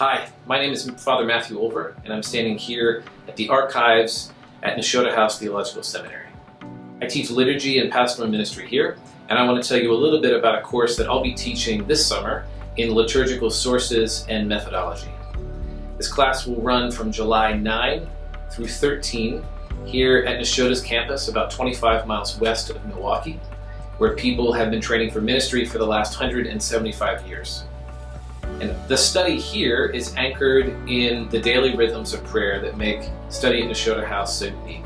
Hi, my name is Father Matthew Olver, and I'm standing here at the archives at Nashotah Theological Seminary. I teach liturgy and pastoral ministry here, and I want to tell you a little bit about a course that I'll be teaching this summer in liturgical sources and methodology. This class will run from July 9 through 13 here at Nashotah's campus, about 25 miles west of Milwaukee, where people have been training for ministry for the last 175 years. And the study here is anchored in the daily rhythms of prayer that make study at Nashotah House so unique.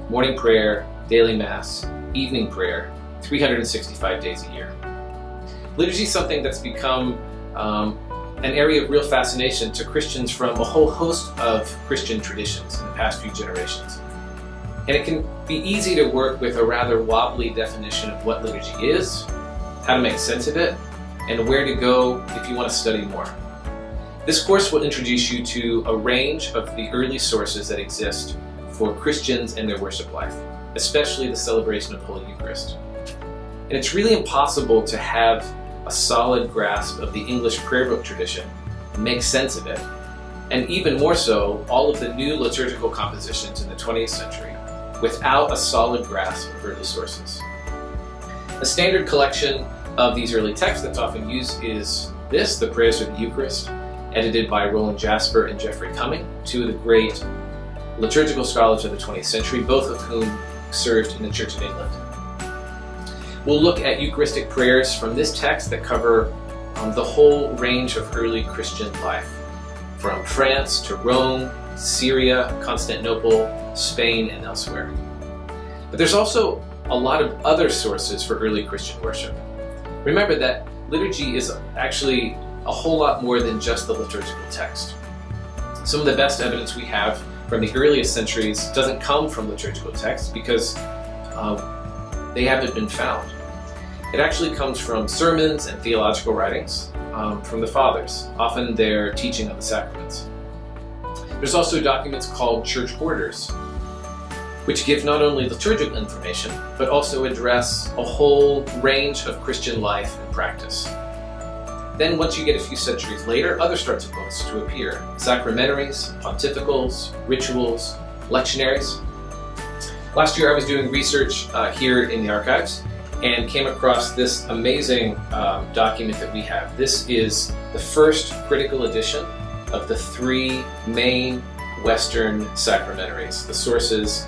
Morning prayer, daily mass, evening prayer, 365 days a year. Liturgy is something that's become an area of real fascination to Christians from a whole host of Christian traditions in the past few generations. And it can be easy to work with a rather wobbly definition of what liturgy is, how to make sense of it, and where to go if you want to study more. This course will introduce you to a range of the early sources that exist for Christians and their worship life, especially the celebration of Holy Eucharist. And it's really impossible to have a solid grasp of the English prayer book tradition and make sense of it, and even more so, all of the new liturgical compositions in the 20th century, without a solid grasp of early sources. A standard collection of these early texts that's often used is this, the Prayers for the Eucharist, edited by Roland Jasper and Geoffrey Cumming, two of the great liturgical scholars of the 20th century, both of whom served in the Church of England. We'll look at Eucharistic prayers from this text that cover the whole range of early Christian life, from France to Rome, Syria, Constantinople, Spain, and elsewhere. But there's also a lot of other sources for early Christian worship. Remember that liturgy is actually a whole lot more than just the liturgical text. Some of the best evidence we have from the earliest centuries doesn't come from liturgical texts because they haven't been found. It actually comes from sermons and theological writings from the fathers, often their teaching of the sacraments. There's also documents called church orders, which give not only liturgical information, but also address a whole range of Christian life and practice. Then once you get a few centuries later, other sorts of books to appear: sacramentaries, pontificals, rituals, lectionaries. Last year I was doing research here in the archives and came across this amazing document that we have. This is the first critical edition of the three main Western sacramentaries, the sources,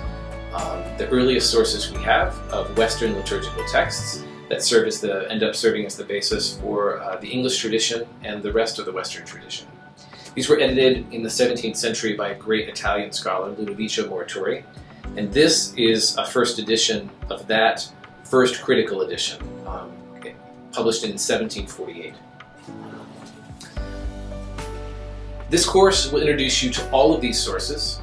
the earliest sources we have of Western liturgical texts that end up serving as the basis for the English tradition and the rest of the Western tradition. These were edited in the 17th century by a great Italian scholar, Ludovico Moratori, and this is a first edition of that first critical edition, published in 1748. This course will introduce you to all of these sources,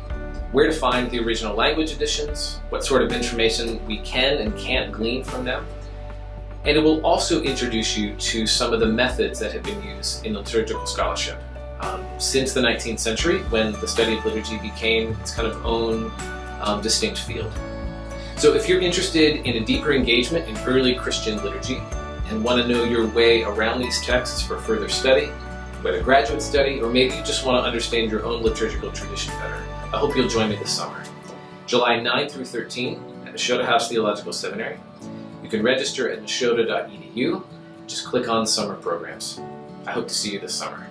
where to find the original language editions, what sort of information we can and can't glean from them, and it will also introduce you to some of the methods that have been used in liturgical scholarship since the 19th century, when the study of liturgy became its kind of own distinct field. So if you're interested in a deeper engagement in early Christian liturgy and want to know your way around these texts for further study, whether graduate study or maybe you just want to understand your own liturgical tradition better, I hope you'll join me this summer. July 9 through 13 at Nashotah Theological Seminary. You can register at nashotah.edu. Just click on summer programs. I hope to see you this summer.